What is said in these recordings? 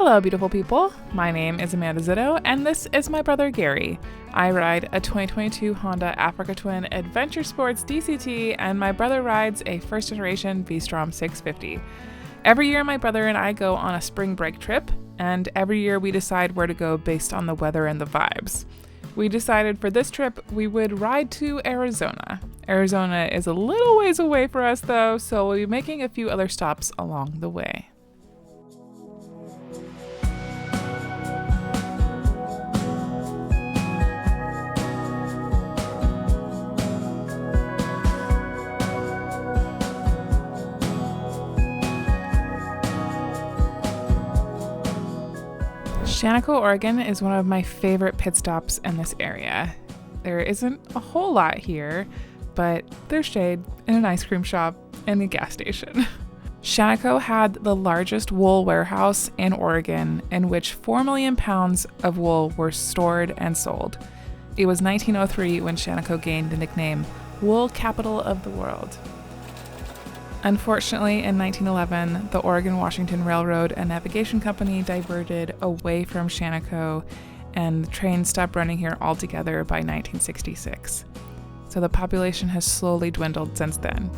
Hello, beautiful people. My name is Amanda Zitto, and this is my brother Gary. I ride a 2022 Honda Africa Twin Adventure Sports DCT, and my brother rides a first-generation V-Strom 650. Every year, my brother and I go on a spring break trip, and every year we decide where to go based on the weather and the vibes. We decided for this trip we would ride to Arizona. Arizona is a little ways away for us though, so we'll be making a few other stops along the way. Shaniko, Oregon is one of my favorite pit stops in this area. There isn't a whole lot here, but there's shade and an ice cream shop and a gas station. Shaniko had the largest wool warehouse in Oregon in which 4 million pounds of wool were stored and sold. It was 1903 when Shaniko gained the nickname Wool Capital of the World. Unfortunately, in 1911, the Oregon-Washington Railroad and Navigation Company diverted away from Shaniko, and the trains stopped running here altogether by 1966. So the population has slowly dwindled since then.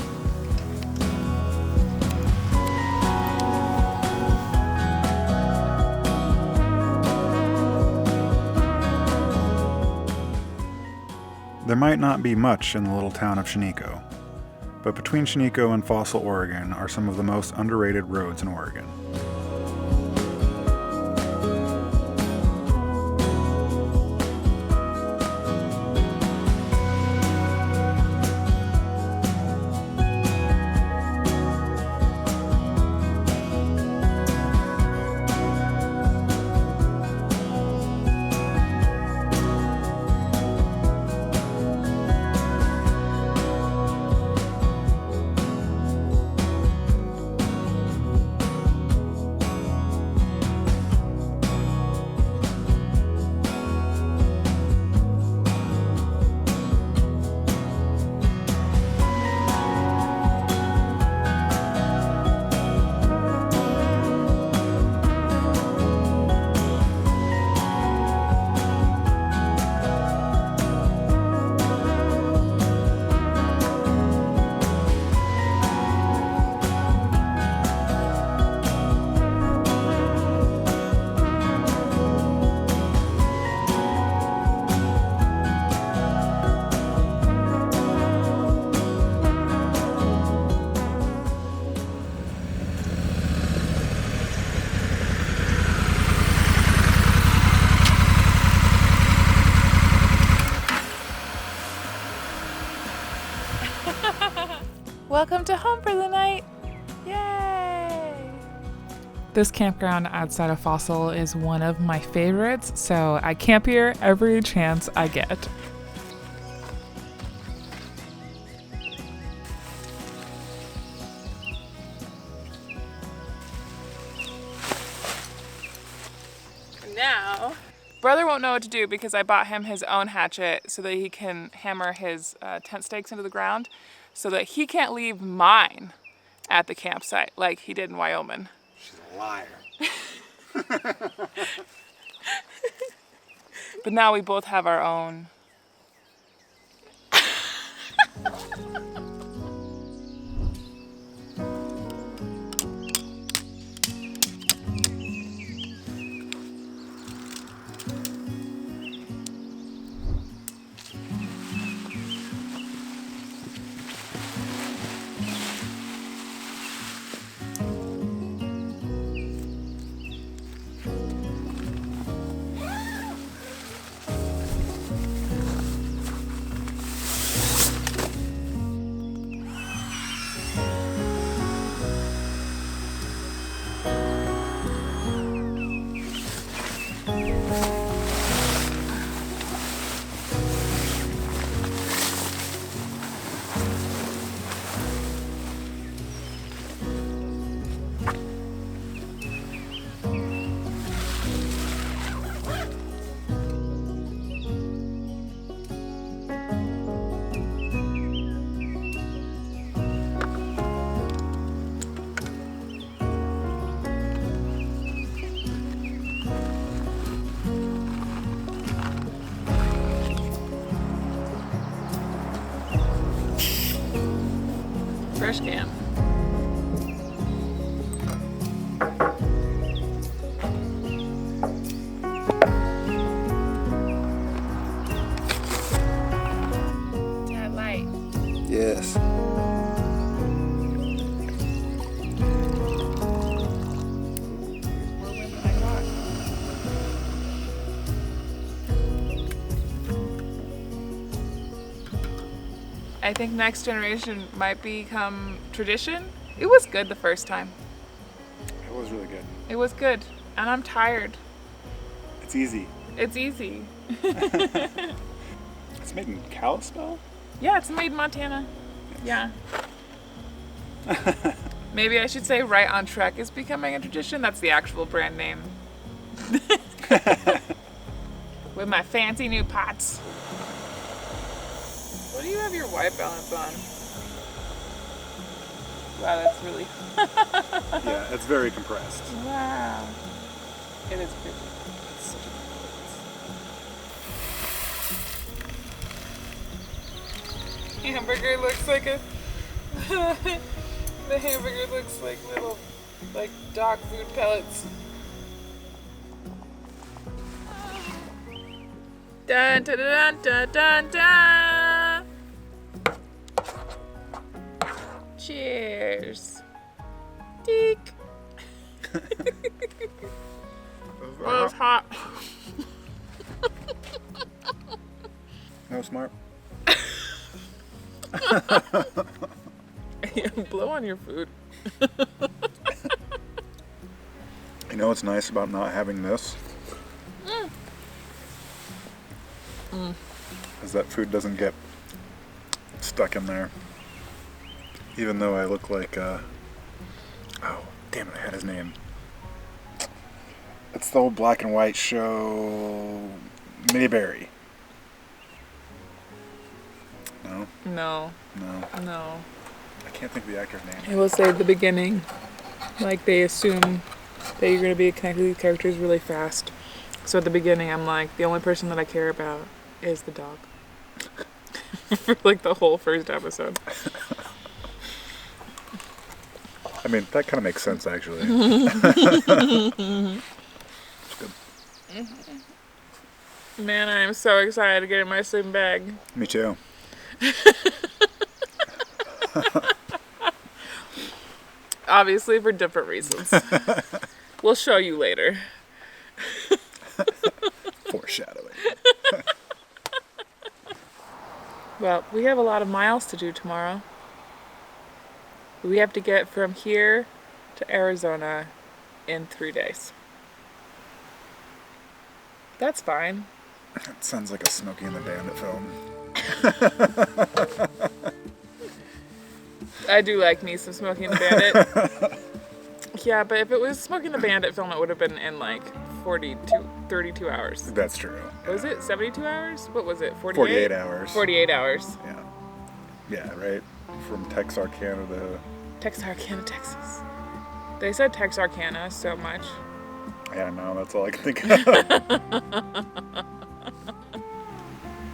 There might not be much in the little town of Shaniko, but between Shaniko and Fossil, Oregon are some of the most underrated roads in Oregon. Welcome to home for the night! Yay! This campground outside of Fossil is one of my favorites, so I camp here every chance I get. Now, brother won't know what to do because I bought him his own hatchet so that he can hammer his tent stakes into the ground, so that he can't leave mine at the campsite like he did in Wyoming. She's a liar. But now we both have our own. Fresh can. That light. Yes. More wind than I thought. I think Next Generation might become tradition. It was good the first time. It was really good. It was good. And I'm tired. It's easy. It's easy. It's made in Kalispell? Yeah, it's made in Montana. Yeah. Maybe I should say Right on Trek is becoming a tradition. That's the actual brand name. With my fancy new pots. What do you have your white balance on? Wow, that's really... Yeah, it's very compressed. Wow. It is pretty. It's such a Hamburger looks like a... The hamburger looks like little, like, dog food pellets. Dun dun dun dun dun dun. Cheers. Deek. Oh, it's hot. No smart. Blow on your food. You know what's nice about not having this? Is that food doesn't get stuck in there. Even though I look like, oh, damn it, I had his name. It's the old black and white show, Mayberry. No? No. No. No. I can't think of the actor's name. I will say at the beginning, like they assume that you're going to be connected to these characters really fast. So at the beginning, I'm like, the only person that I care about is the dog. For like the whole first episode. I mean, that kind of makes sense, actually. It's good. Man, I am so excited to get in my sleeping bag. Me too. Obviously for different reasons. We'll show you later. Foreshadowing. Well, we have a lot of miles to do tomorrow. We have to get from here to Arizona in 3 days. That's fine. That sounds like a Smokey and the Bandit film. I do like me some Smokey and the Bandit. Yeah, but if it was Smokey and the Bandit film, it would have been in like 32 hours. That's true. Was it 72 hours? What was it? 48 hours. 48 hours. Yeah. Yeah, right? From Texarkana to... Texarkana, Texas. They said Texarkana so much. Yeah, no, that's all I can think of.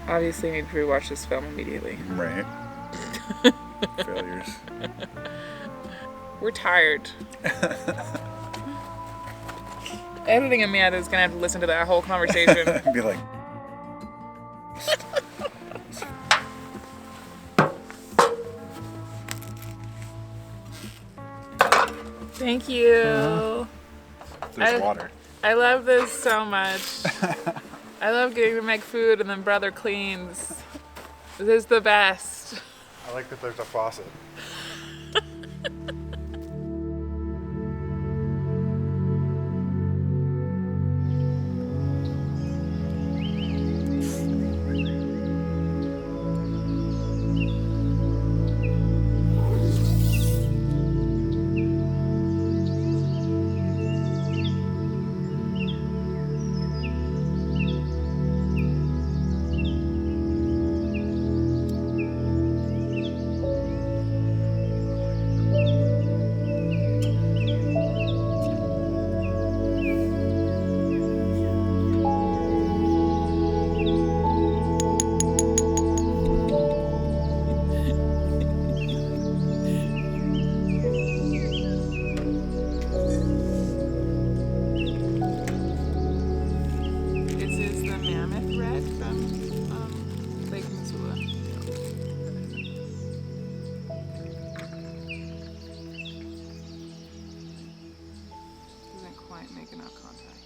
Obviously, need to rewatch this film immediately. Right. Failures. We're tired. Editing Amanda is gonna have to listen to that whole conversation. Be like... Thank you. There's water. I love this so much. I love getting to make food and then brother cleans. This is the best. I like that there's a faucet. out contact.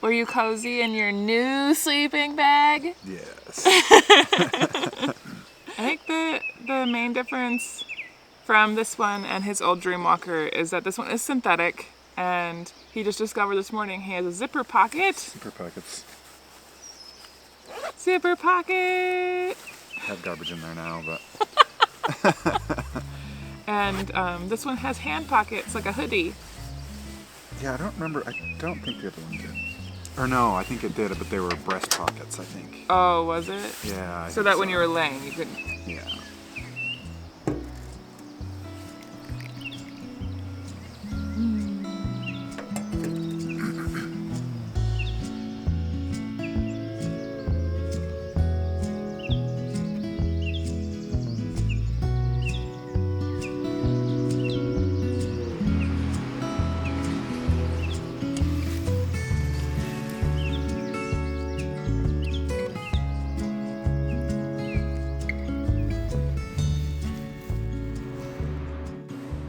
Were you cozy in your new sleeping bag? Yes. I think the main difference from this one and his old dream walker is that this one is synthetic, and he just discovered this morning he has a zipper pocket. Zipper pockets. Zipper pocket! I have garbage in there now, but... And this one has hand pockets, like a hoodie. Yeah, I don't remember. I don't think the other one did. Or no, I think it did, but they were breast pockets, I think. Oh, was it? Yeah. So that when you were laying, you could... Yeah.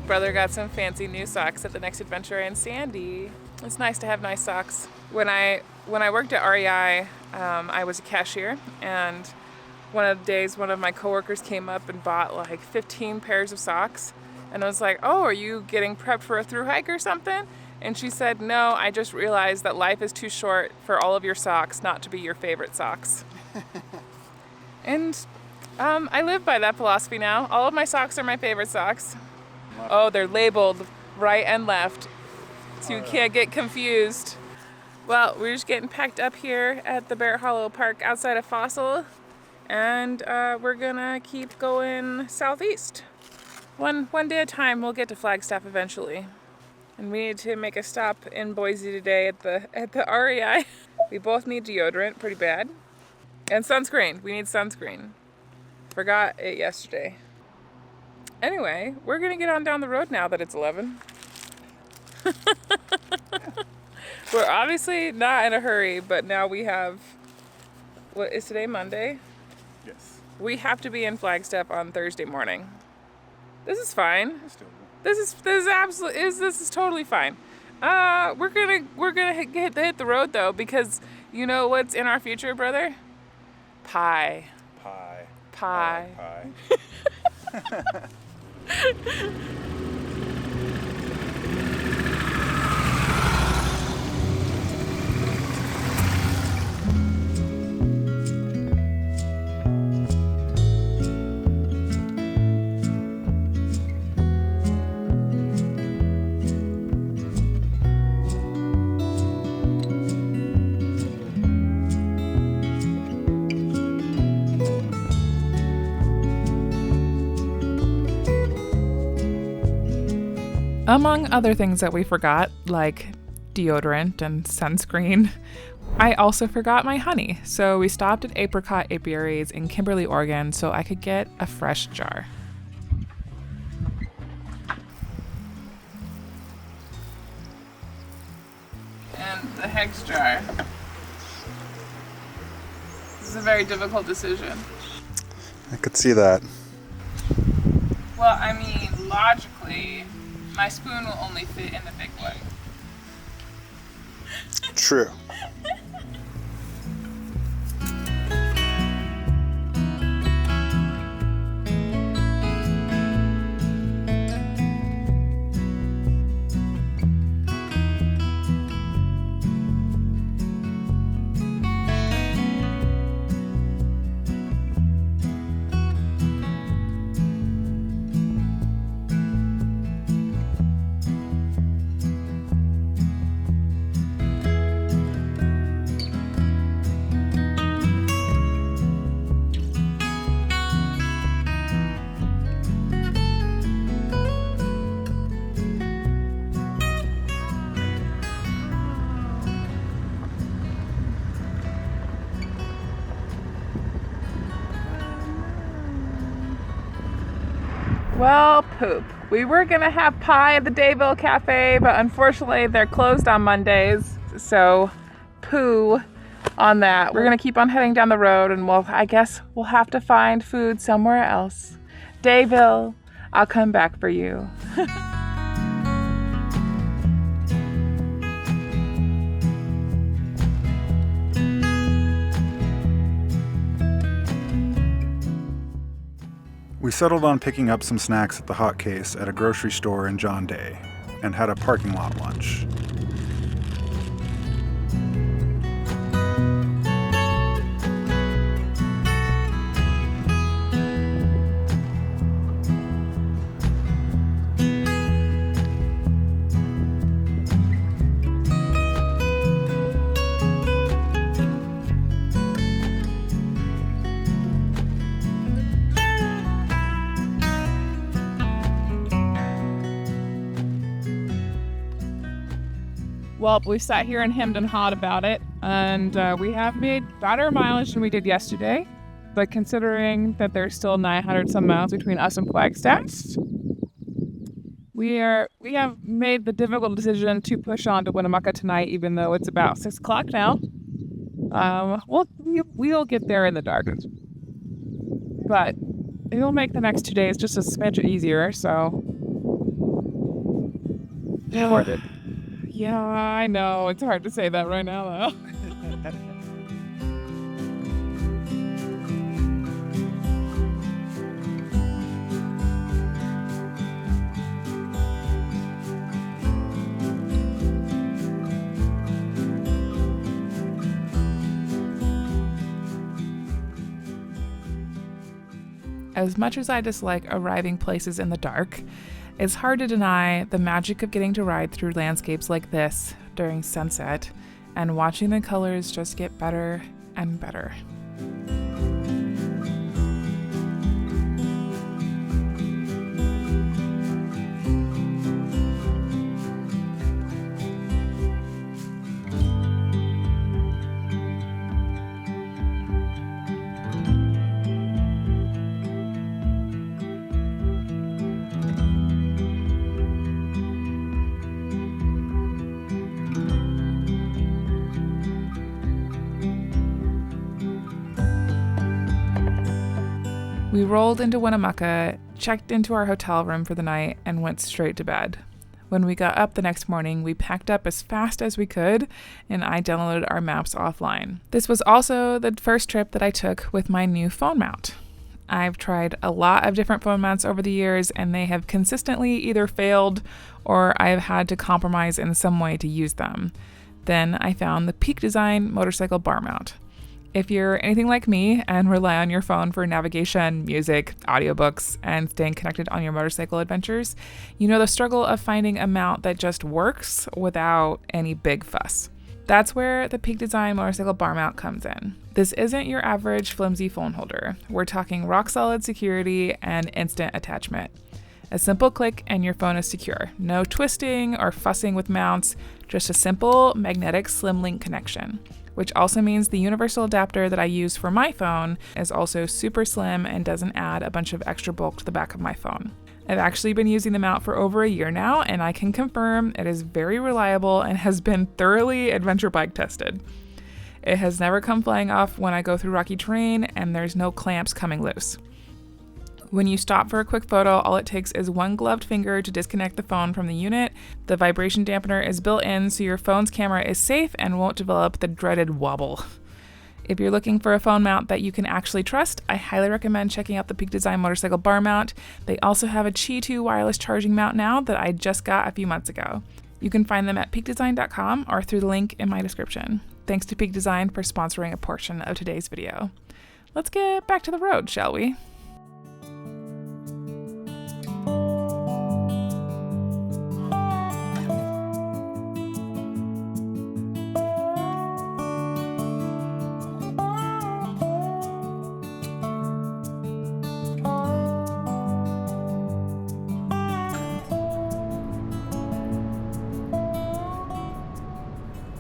Brother got some fancy new socks at the next adventure in Sandy. It's nice to have nice socks. When I worked at REI, I was a cashier, and one of the days one of my coworkers came up and bought like 15 pairs of socks, and I was like, "Oh, are you getting prepped for a thru hike or something?" And she said, "No, I just realized that life is too short for all of your socks not to be your favorite socks." And I live by that philosophy now. All of my socks are my favorite socks. Oh, they're labeled right and left, so you can't get confused. Well, we're just getting packed up here at the Barrett Hollow Park outside of Fossil, and we're gonna keep going southeast. One day at a time, we'll get to Flagstaff eventually. And we need to make a stop in Boise today at the REI. We both need deodorant pretty bad, and sunscreen. We need sunscreen. Forgot it yesterday. Anyway, we're gonna get on down the road now that it's 11. We're obviously not in a hurry, but now we have, what is today, Monday? Yes. We have to be in Flagstaff on Thursday morning. This is fine. This is totally fine. We're gonna hit the road though, because you know what's in our future, brother? Pie. Pie. Pie. Pie. Among other things that we forgot, like deodorant and sunscreen, I also forgot my honey. So we stopped at Apricot Apiaries in Kimberly, Oregon, so I could get a fresh jar. And the Hex jar. This is a very difficult decision. I could see that. Well, I mean, logically, my spoon will only fit in the big one. True. Well, poop. We were gonna have pie at the Dayville Cafe, but unfortunately they're closed on Mondays, so poo on that. We're gonna keep on heading down the road, and I guess we'll have to find food somewhere else. Dayville, I'll come back for you. We settled on picking up some snacks at the Hot Case at a grocery store in John Day and had a parking lot lunch. Well, we've sat here and hemmed and hawed about it, and we have made better mileage than we did yesterday. But considering that there's still 900 some miles between us and Flagstaff, we have made the difficult decision to push on to Winnemucca tonight, even though it's about 6 o'clock now. We'll get there in the dark, but it'll make the next 2 days just a smidge easier. So worth it. Yeah, I know. It's hard to say that right now, though. As much as I dislike arriving places in the dark, it's hard to deny the magic of getting to ride through landscapes like this during sunset and watching the colors just get better and better. We rolled into Winnemucca, checked into our hotel room for the night, and went straight to bed. When we got up the next morning, we packed up as fast as we could, and I downloaded our maps offline. This was also the first trip that I took with my new phone mount. I've tried a lot of different phone mounts over the years, and they have consistently either failed or I have had to compromise in some way to use them. Then I found the Peak Design motorcycle bar mount. If you're anything like me and rely on your phone for navigation, music, audiobooks, and staying connected on your motorcycle adventures, you know the struggle of finding a mount that just works without any big fuss. That's where the Peak Design motorcycle bar mount comes in. This isn't your average flimsy phone holder. We're talking rock-solid security and instant attachment. A simple click and your phone is secure. No twisting or fussing with mounts, just a simple magnetic slim link connection. Which also means the universal adapter that I use for my phone is also super slim and doesn't add a bunch of extra bulk to the back of my phone. I've actually been using the mount for over a year now, and I can confirm it is very reliable and has been thoroughly adventure bike tested. It has never come flying off when I go through rocky terrain, and there's no clamps coming loose. When you stop for a quick photo, all it takes is one gloved finger to disconnect the phone from the unit. The vibration dampener is built in, so your phone's camera is safe and won't develop the dreaded wobble. If you're looking for a phone mount that you can actually trust, I highly recommend checking out the Peak Design motorcycle bar mount. They also have a Qi 2 wireless charging mount now that I just got a few months ago. You can find them at peakdesign.com or through the link in my description. Thanks to Peak Design for sponsoring a portion of today's video. Let's get back to the road, shall we?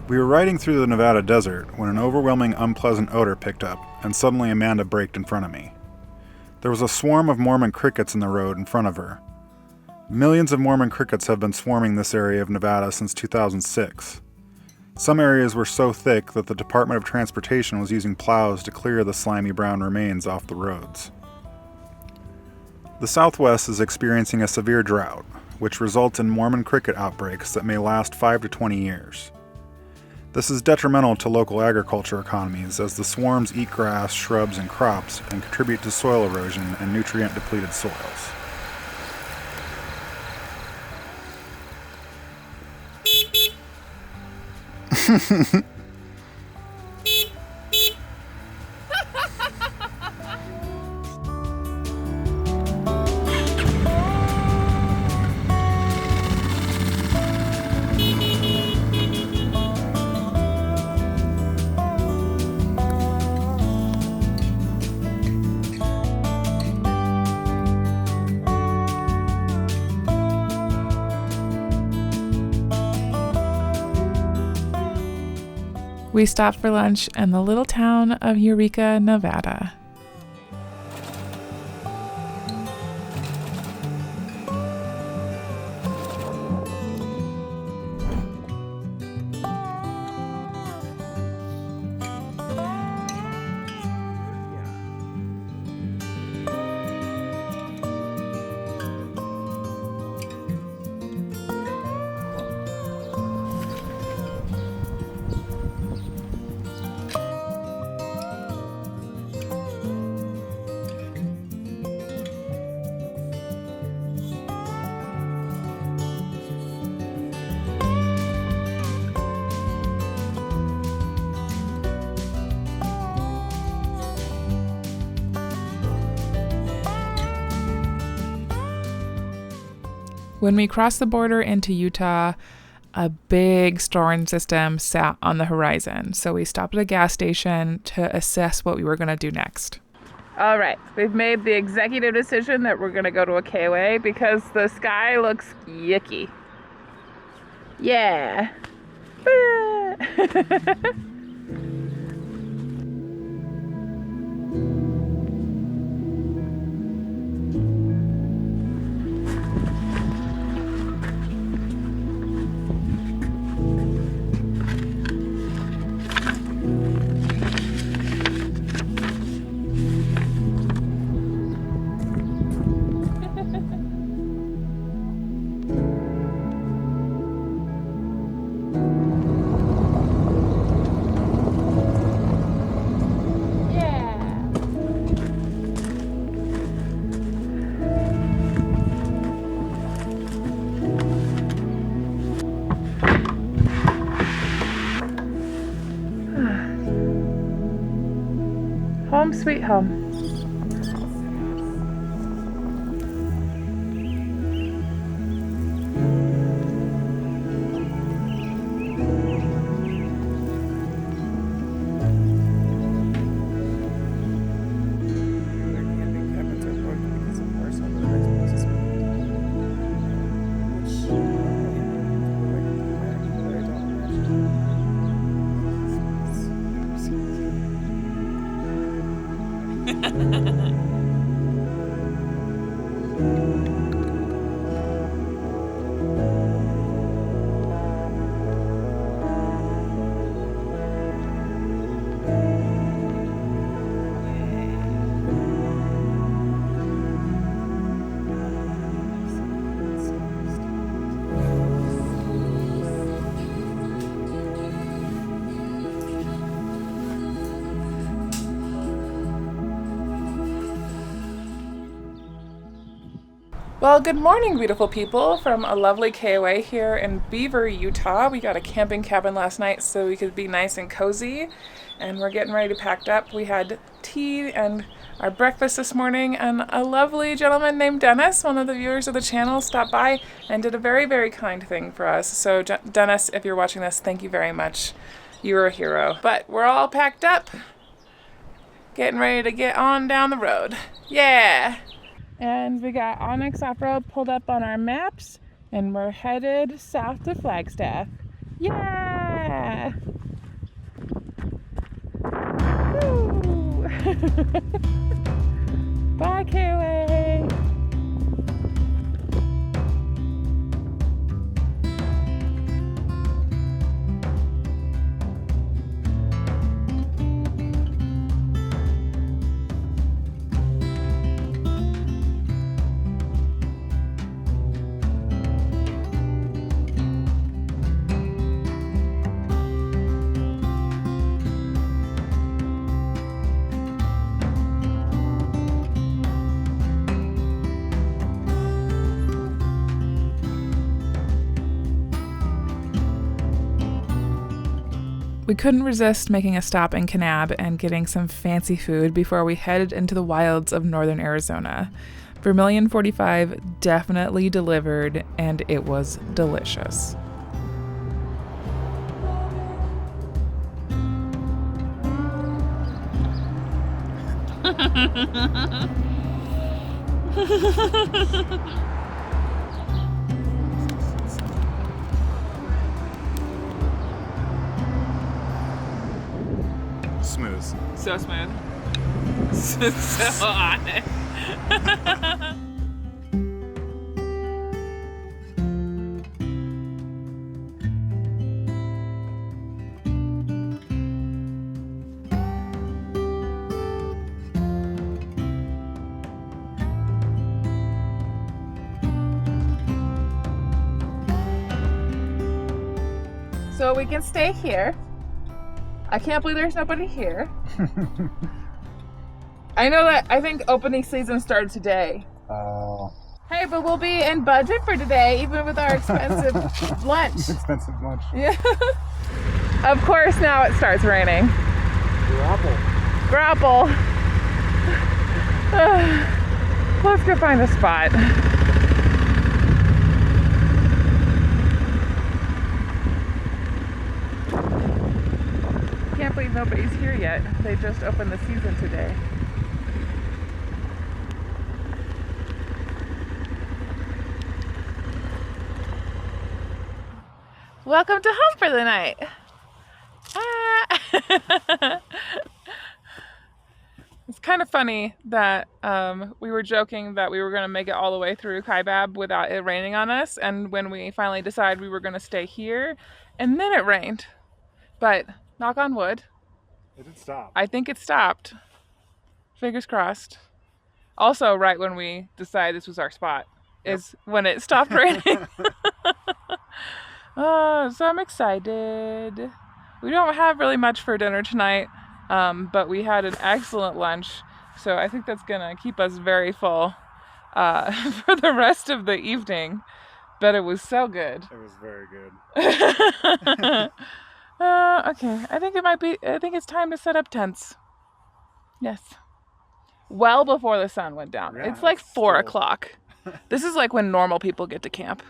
We were riding through the Nevada desert when an overwhelming unpleasant odor picked up, and suddenly Amanda braked in front of me. There was a swarm of Mormon crickets in the road in front of her. Millions of Mormon crickets have been swarming this area of Nevada since 2006. Some areas were so thick that the Department of Transportation was using plows to clear the slimy brown remains off the roads. The Southwest is experiencing a severe drought, which results in Mormon cricket outbreaks that may last 5 to 20 years. This is detrimental to local agriculture economies as the swarms eat grass, shrubs, and crops and contribute to soil erosion and nutrient-depleted soils. We stopped for lunch in the little town of Eureka, Nevada. When we crossed the border into Utah, a big storm system sat on the horizon. So we stopped at a gas station to assess what we were going to do next. All right, we've made the executive decision that we're going to go to a KOA because the sky looks yucky. Yeah. Home sweet home. Well, good morning, beautiful people, from a lovely KOA here in Beaver, Utah. We got a camping cabin last night so we could be nice and cozy, and we're getting ready to pack up. We had tea and our breakfast this morning, and a lovely gentleman named Dennis, one of the viewers of the channel, stopped by and did a very, very kind thing for us. So, Dennis, if you're watching this, thank you very much. You're a hero. But we're all packed up, getting ready to get on down the road. Yeah! And we got Onyx Off-Road pulled up on our maps, and we're headed south to Flagstaff. Yeah! Woo! Bye, KOA! We couldn't resist making a stop in Kanab and getting some fancy food before we headed into the wilds of northern Arizona. Vermilion 45 definitely delivered, and it was delicious. Smooth. So smooth. So on it. So we can stay here. I can't believe there's nobody here. I think opening season started today. Oh. Hey, but we'll be in budget for today, even with our expensive lunch. Expensive lunch. Yeah. Of course, now it starts raining. Grapple. Let's go find a spot. Can't believe nobody's here yet. They just opened the season today. Welcome to home for the night. It's kind of funny that we were joking that we were going to make it all the way through Kaibab without it raining on us, and when we finally decided we were going to stay here, and then it rained. But knock on wood. It did stop. I think it stopped. Fingers crossed. Also, right when we decided this was our spot is when it stopped raining. Oh, so I'm excited. We don't have really much for dinner tonight, but we had an excellent lunch, so I think that's gonna keep us very full for the rest of the evening. But it was so good. It was very good. Okay, I think it's time to set up tents. Yes. Well before the sun went down. Yeah, it's like 4 still. o'clock. This is like when normal people get to camp.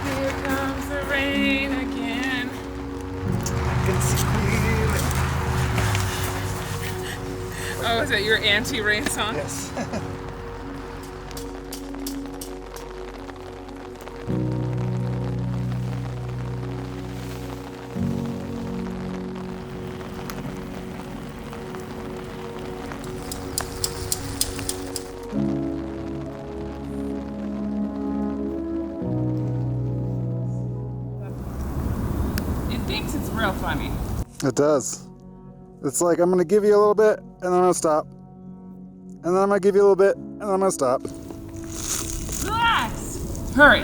Here comes the rain again. Oh, is that your anti-rain song? Yes. It thinks it's real funny. It does. It's like, I'm going to give you a little bit, and then I'm going to stop. And then I'm going to give you a little bit, and then I'm going to stop. Relax! Hurry!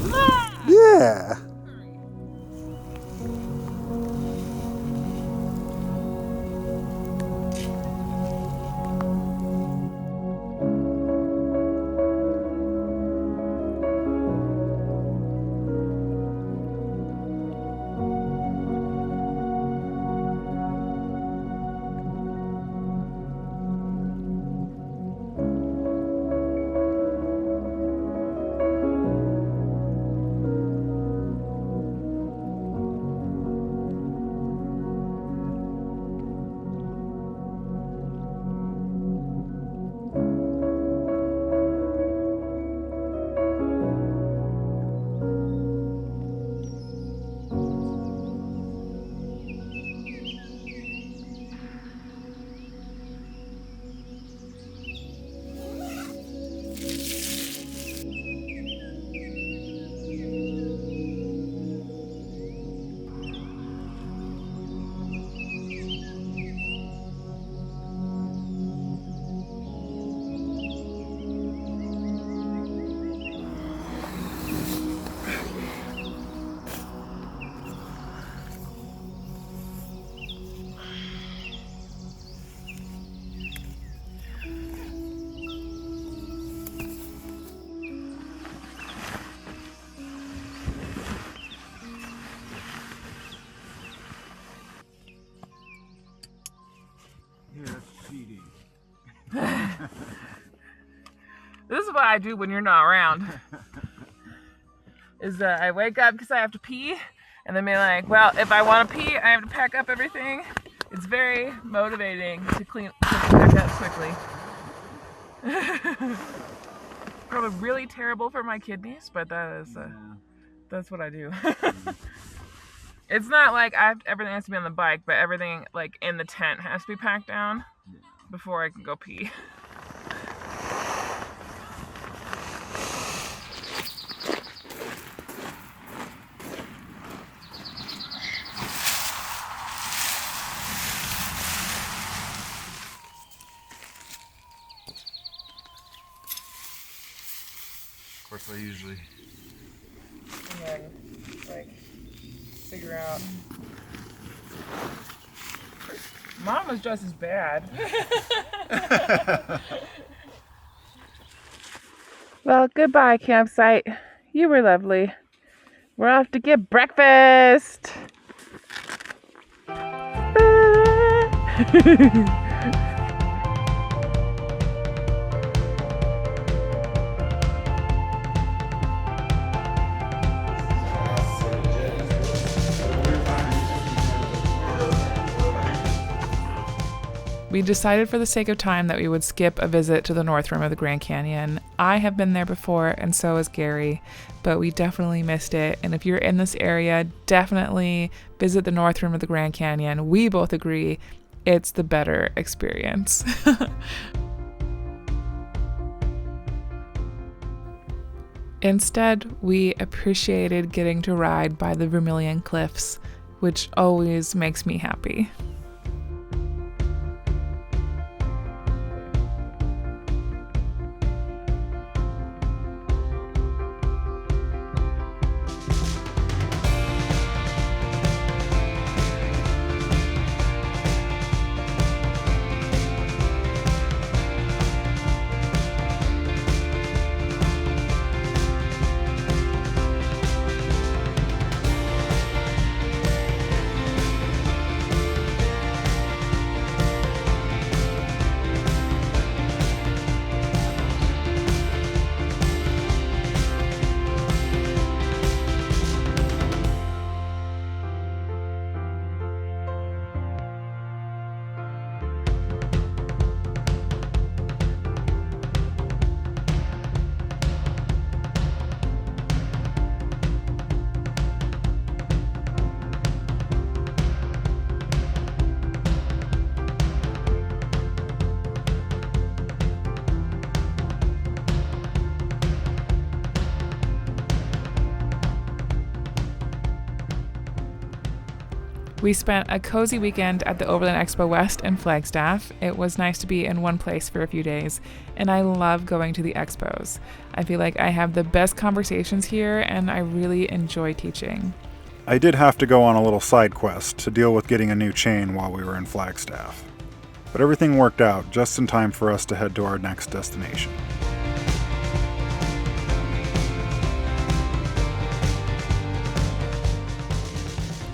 Relax! Yeah! what I do when you're not around. Is that I wake up because I have to pee, and then be like, well, if I want to pee, I have to pack up everything. It's very motivating to pack up quickly. Probably really terrible for my kidneys, but that's what I do. It's not like everything has to be on the bike, but everything like in the tent has to be packed down before I can go pee. Of course, I usually And then, like, figure out. Mom was just as bad. Well, goodbye, campsite. You were lovely. We're off to get breakfast. We decided for the sake of time that we would skip a visit to the North Rim of the Grand Canyon. I have been there before, and so has Gary, but we definitely missed it. And if you're in this area, definitely visit the North Rim of the Grand Canyon. We both agree it's the better experience. Instead, we appreciated getting to ride by the Vermilion Cliffs, which always makes me happy. We spent a cozy weekend at the Overland Expo West in Flagstaff. It was nice to be in one place for a few days, and I love going to the expos. I feel like I have the best conversations here, and I really enjoy teaching. I did have to go on a little side quest to deal with getting a new chain while we were in Flagstaff. But everything worked out just in time for us to head to our next destination.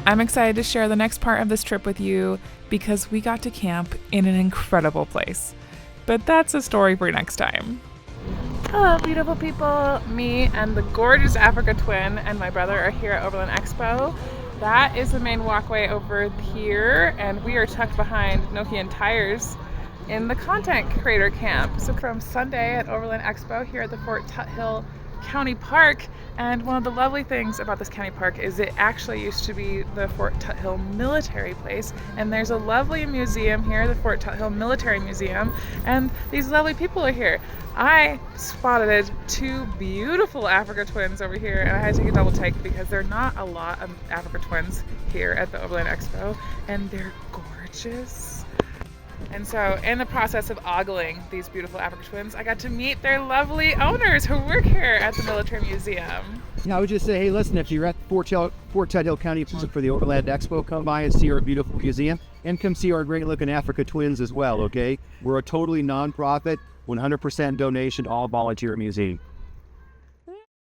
I'm excited to share the next part of this trip with you because we got to camp in an incredible place. But that's a story for next time. Hello, beautiful people. Me and the gorgeous Africa twin and my brother are here at Overland Expo. That is the main walkway over here, and we are tucked behind Nokian tires in the content creator camp. So from Sunday at Overland Expo here at the Fort Tuthill County Park, and one of the lovely things about this county park is it actually used to be the Fort Tuthill military place, and there's a lovely museum here, the Fort Tuthill Military Museum, and these lovely people are here. I spotted two beautiful Africa twins over here, and I had to take a double take because there are not a lot of Africa twins here at the Overland Expo, and they're gorgeous. And so in the process of ogling these beautiful Africa twins, I got to meet their lovely owners who work here at the Military Museum. Yeah, I would just say, hey, listen, if you're at Fort Tuthill County for the Overland Expo, come by and see our beautiful museum, and come see our great-looking Africa twins as well, okay? We're a totally non-profit, 100% donation, all volunteer museum.